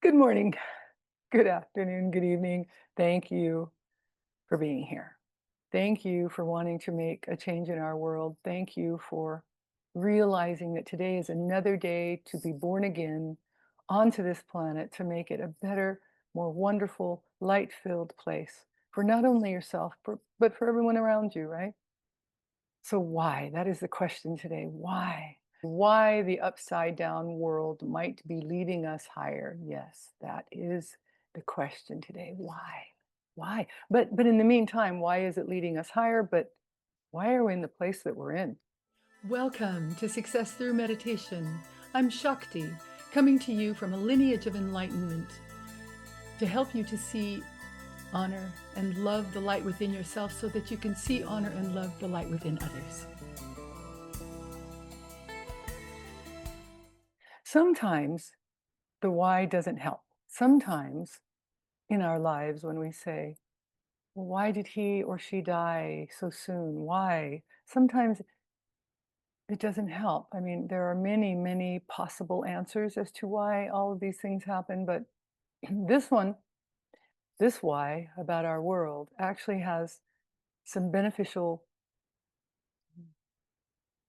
Good morning, good afternoon, good evening. Thank you for being here. Thank you for wanting to make a change in our world. Thank you for realizing that today is another day to be born again onto this planet to make it a better, more wonderful, light filled place for not only yourself, but for everyone around you, right? So, why? That is the question today. Why? Why the upside down world might be leading us higher. Yes, that is the question today. Why? Why? But in the meantime, why is it leading us higher? But why are we in the place that we're in? Welcome to Success Through Meditation. I'm Shakti, coming to you from a lineage of enlightenment to help you to see, honor, and love the light within yourself so that you can see, honor, and love the light within others. Sometimes the why doesn't help. Sometimes in our lives, when we say, well, why did he or she die so soon? Why? Sometimes it doesn't help. I mean, there are many, many possible answers as to why all of these things happen, but this one, this why about our world actually has some beneficial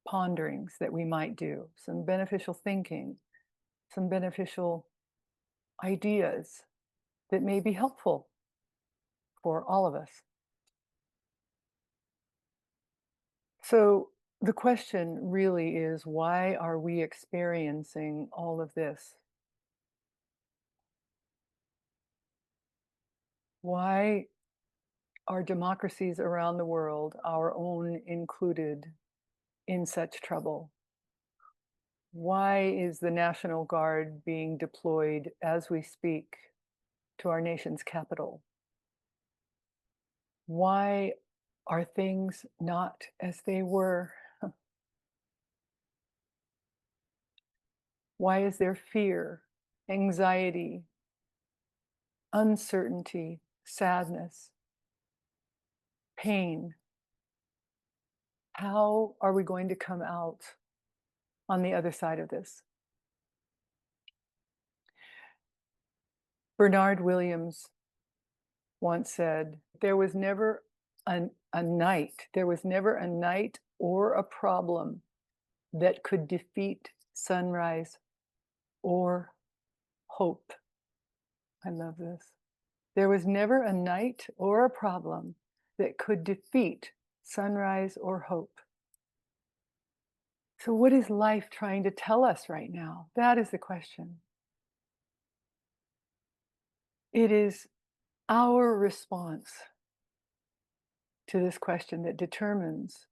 ponderings that we might do, some beneficial thinking, some beneficial ideas that may be helpful for all of us. So the question really is, why are we experiencing all of this? Why are democracies around the world, our own included, in such trouble? Why is the National Guard being deployed as we speak to our nation's capital? Why are things not as they were? Why is there fear, anxiety, uncertainty, sadness, pain? How are we going to come out on the other side of this? Bernard Williams once said, there was never a night, there was never a night or a problem that could defeat sunrise or hope. I love this. There was never a night or a problem that could defeat sunrise or hope. So, what is life trying to tell us right now? That is the question. It is our response to this question that determines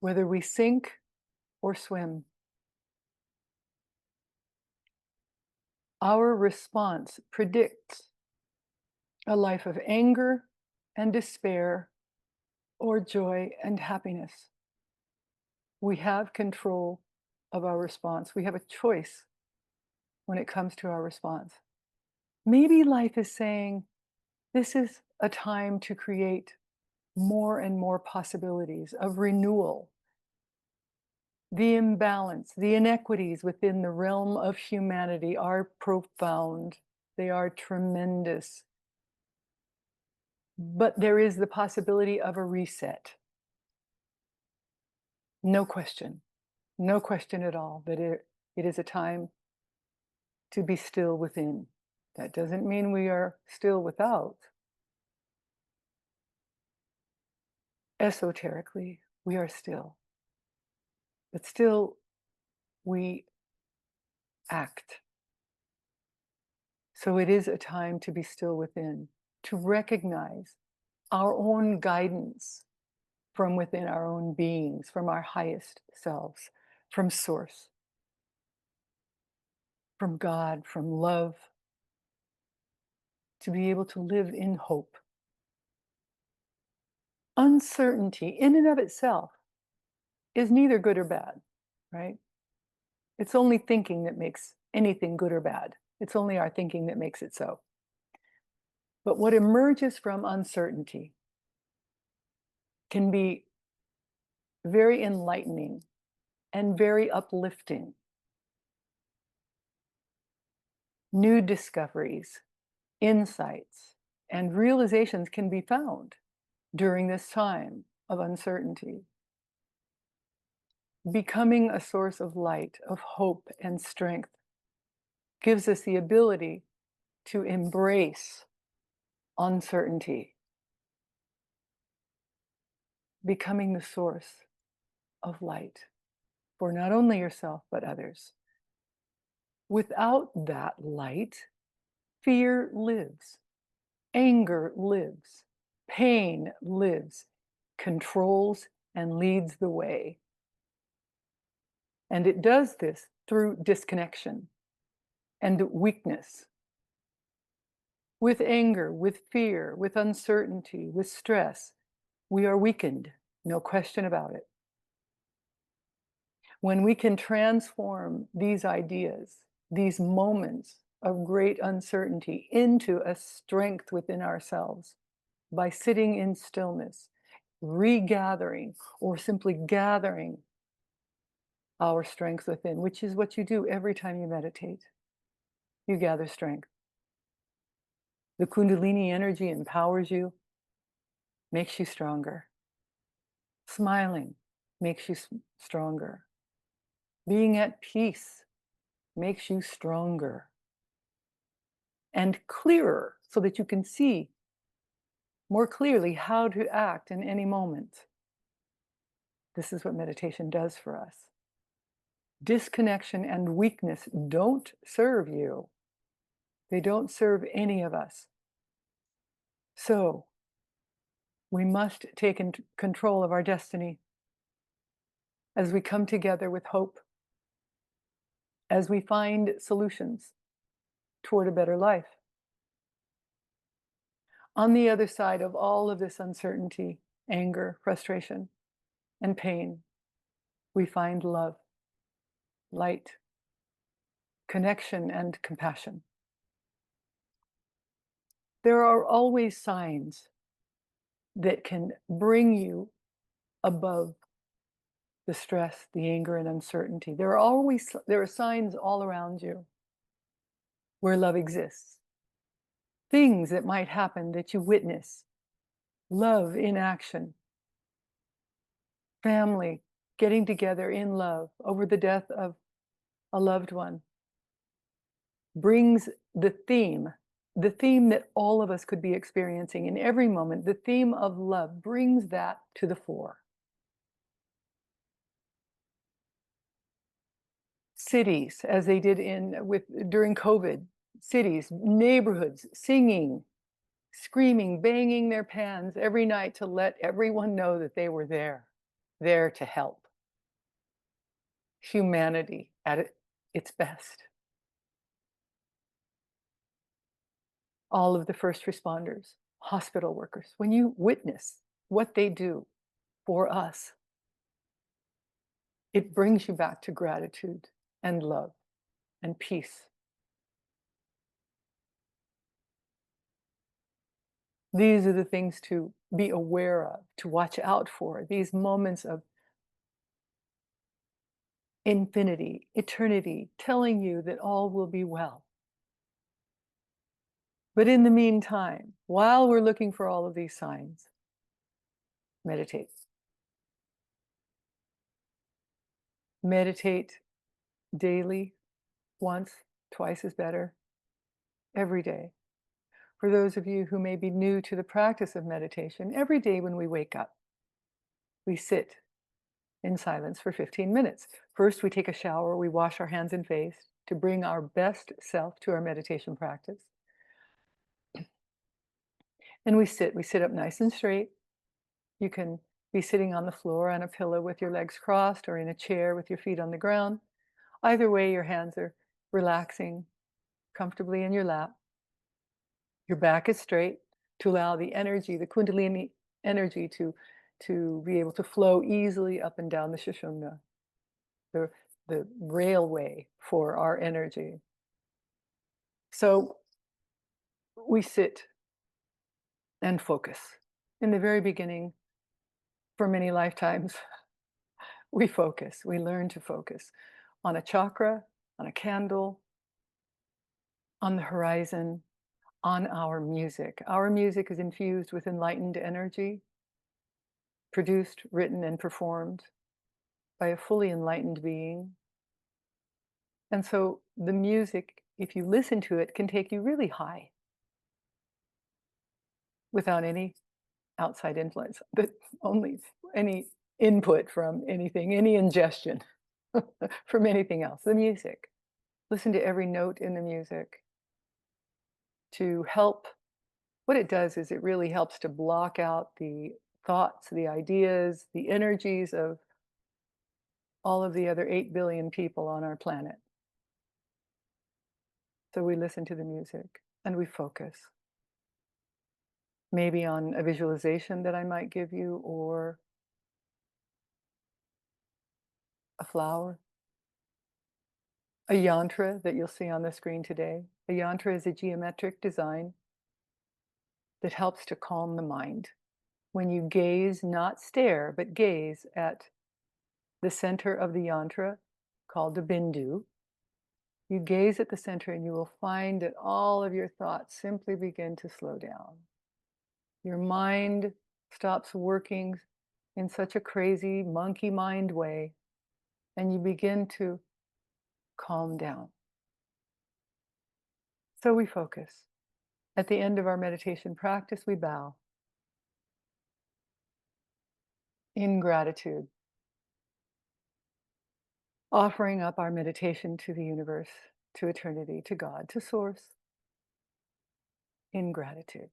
whether we sink or swim. Our response predicts a life of anger and despair or joy and happiness. We have control of our response. We have a choice when it comes to our response. Maybe life is saying, this is a time to create more and more possibilities of renewal. The imbalance, the inequities within the realm of humanity are profound. They are tremendous. But there is the possibility of a reset. No question at all that it is a time to be still within. That doesn't mean we are still without. Esoterically, we are still. But still, we act. So it is a time to be still within, to recognize our own guidance from within our own beings, from our highest selves, from Source, from God, from love, to be able to live in hope. Uncertainty in and of itself is neither good or bad, right? It's only thinking that makes anything good or bad. It's only our thinking that makes it so. But what emerges from uncertainty can be very enlightening and very uplifting. New discoveries, insights, and realizations can be found during this time of uncertainty. Becoming a source of light, of hope and strength gives us the ability to embrace uncertainty, becoming the source of light for not only yourself but others. Without that light, fear lives, anger lives, pain lives, controls and leads the way. And it does this through disconnection and weakness. With anger, with fear, with uncertainty, with stress, we are weakened, no question about it. When we can transform these ideas, these moments of great uncertainty into a strength within ourselves by sitting in stillness, regathering, or simply gathering our strength within, which is what you do every time you meditate. You gather strength. The Kundalini energy empowers you, makes you stronger. Smiling makes you stronger. Being at peace makes you stronger and clearer so that you can see more clearly how to act in any moment. This is what meditation does for us. Disconnection and weakness don't serve you. They don't serve any of us. So, we must take control of our destiny as we come together with hope, as we find solutions toward a better life. On the other side of all of this uncertainty, anger, frustration, and pain, we find love, light, connection, and compassion. There are always signs that can bring you above the stress, the anger, and uncertainty. There are signs all around you where love exists. Things that might happen that you witness. Love in action. Family getting together in love over the death of a loved one brings the theme that all of us could be experiencing in every moment. The theme of love brings that to the fore. Cities, as they did during COVID, cities, neighborhoods, singing, screaming, banging their pans every night to let everyone know that they were there to help. Humanity at its best. All of the first responders, hospital workers, when you witness what they do for us, it brings you back to gratitude and love and peace. These are the things to be aware of, to watch out for, these moments of infinity, eternity, telling you that all will be well. But in the meantime, while we're looking for all of these signs, meditate. Meditate daily, once, twice is better, every day. For those of you who may be new to the practice of meditation, every day when we wake up, we sit in silence for 15 minutes. First, we take a shower, we wash our hands and face to bring our best self to our meditation practice. And we sit up nice and straight. You can be sitting on the floor on a pillow with your legs crossed or in a chair with your feet on the ground. Either way, your hands are relaxing comfortably in your lap. Your back is straight to allow the energy, the Kundalini energy to be able to flow easily up and down the Sushumna, the railway for our energy. So we sit and focus. In the very beginning, for many lifetimes, we focus. We learn to focus on a chakra, on a candle, on the horizon, on our music. Our music is infused with enlightened energy, produced, written, and performed by a fully enlightened being. And so the music, if you listen to it, can take you really high without any outside influence, but only any input from anything, any ingestion from anything else. The music. Listen to every note in the music to help. What it does is it really helps to block out the thoughts, the ideas, the energies of all of the other 8 billion people on our planet. So we listen to the music and we focus. Maybe on a visualization that I might give you, or a flower, a yantra that you'll see on the screen today. A yantra is a geometric design that helps to calm the mind. When you gaze, not stare, but gaze at the center of the yantra, called the bindu, you gaze at the center and you will find that all of your thoughts simply begin to slow down. Your mind stops working in such a crazy monkey mind way, and you begin to calm down. So we focus. At the end of our meditation practice, we bow in gratitude, offering up our meditation to the universe, to eternity, to God, to Source, in gratitude.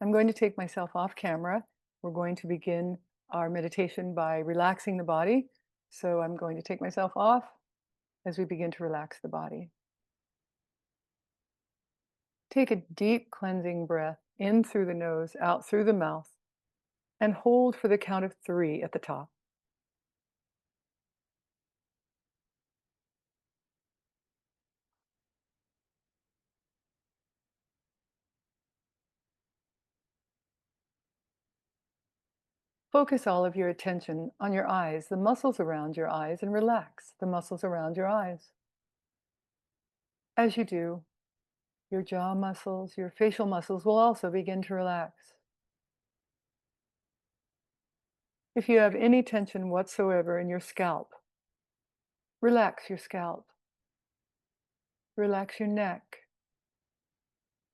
I'm going to take myself off camera. We're going to begin our meditation by relaxing the body. So I'm going to take myself off as we begin to relax the body. Take a deep cleansing breath in through the nose, out through the mouth, and hold for the count of 3 at the top. Focus all of your attention on your eyes, the muscles around your eyes, and relax the muscles around your eyes. As you do, your jaw muscles, your facial muscles will also begin to relax. If you have any tension whatsoever in your scalp, relax your scalp. Relax your neck,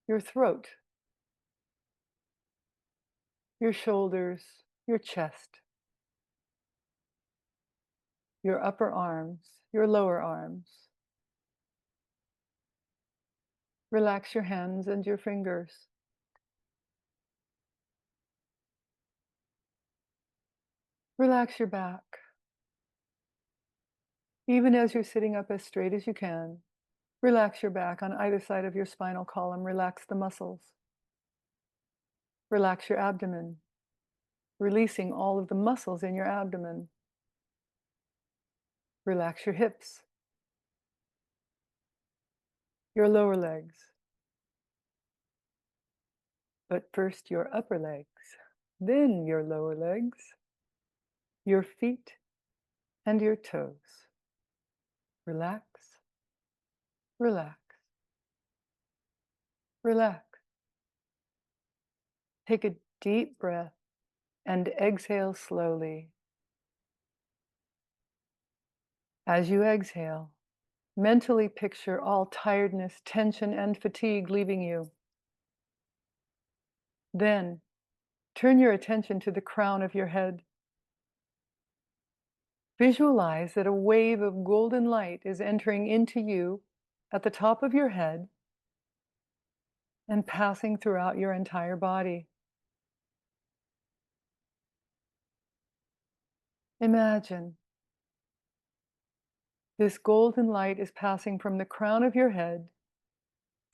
your throat, your shoulders, your chest, your upper arms, your lower arms. Relax your hands and your fingers. Relax your back. Even as you're sitting up as straight as you can, relax your back on either side of your spinal column. Relax the muscles. Relax your abdomen, releasing all of the muscles in your abdomen. Relax your hips, your lower legs, but first your upper legs, then your lower legs, your feet, and your toes. Relax, relax, relax. Take a deep breath and exhale slowly. As you exhale, mentally picture all tiredness, tension, and fatigue leaving you. Then turn your attention to the crown of your head. Visualize that a wave of golden light is entering into you at the top of your head and passing throughout your entire body. Imagine this golden light is passing from the crown of your head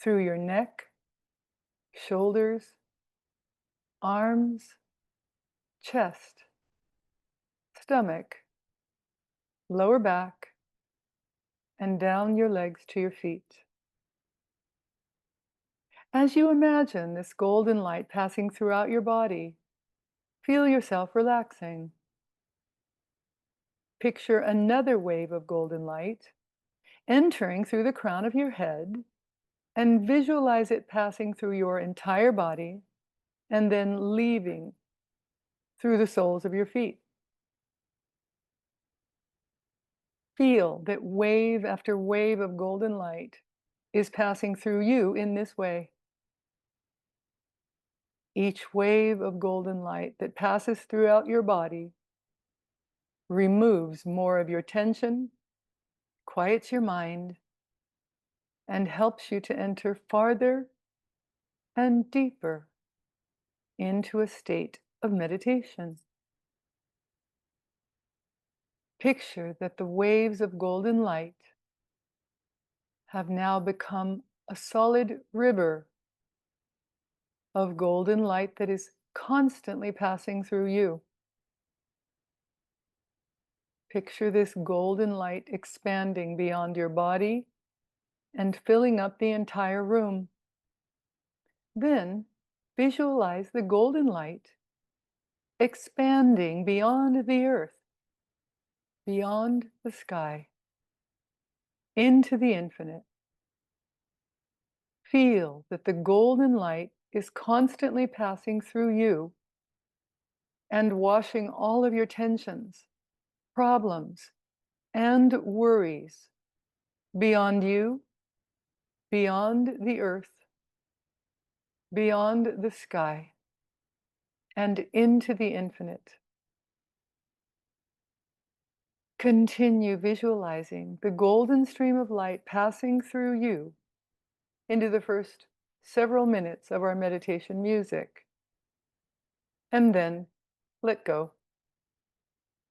through your neck, shoulders, arms, chest, stomach, lower back, and down your legs to your feet. As you imagine this golden light passing throughout your body, feel yourself relaxing. Picture another wave of golden light entering through the crown of your head and visualize it passing through your entire body and then leaving through the soles of your feet. Feel that wave after wave of golden light is passing through you in this way. Each wave of golden light that passes throughout your body removes more of your tension, quiets your mind, and helps you to enter farther and deeper into a state of meditation. Picture that the waves of golden light have now become a solid river of golden light that is constantly passing through you. Picture this golden light expanding beyond your body and filling up the entire room. Then visualize the golden light expanding beyond the earth, beyond the sky, into the infinite. Feel that the golden light is constantly passing through you and washing all of your tensions, problems, and worries beyond you, beyond the earth, beyond the sky, and into the infinite. Continue visualizing the golden stream of light passing through you into the first several minutes of our meditation music. And then let go.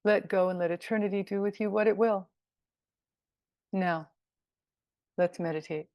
Let go and let eternity do with you what it will. Now, let's meditate.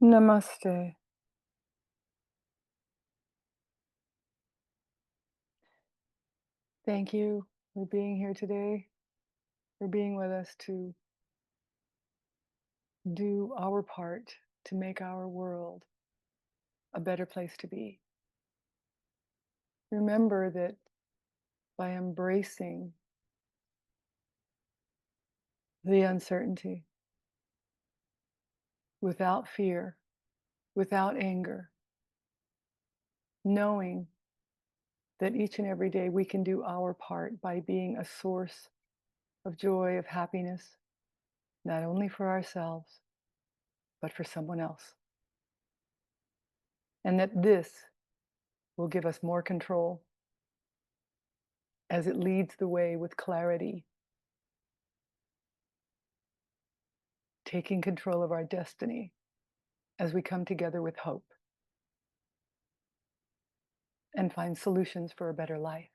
Namaste. Thank you for being here today, for being with us to do our part to make our world a better place to be. Remember that by embracing the uncertainty without fear, without anger, knowing that each and every day we can do our part by being a source of joy, of happiness, not only for ourselves, but for someone else. And that this will give us more control as it leads the way with clarity, taking control of our destiny as we come together with hope and find solutions for a better life.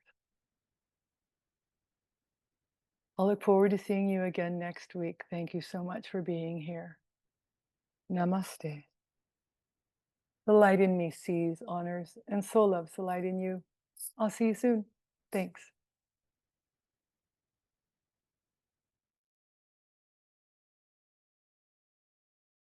I'll look forward to seeing you again next week. Thank you so much for being here. Namaste. The light in me sees, honors, and so loves the light in you. I'll see you soon. Thanks.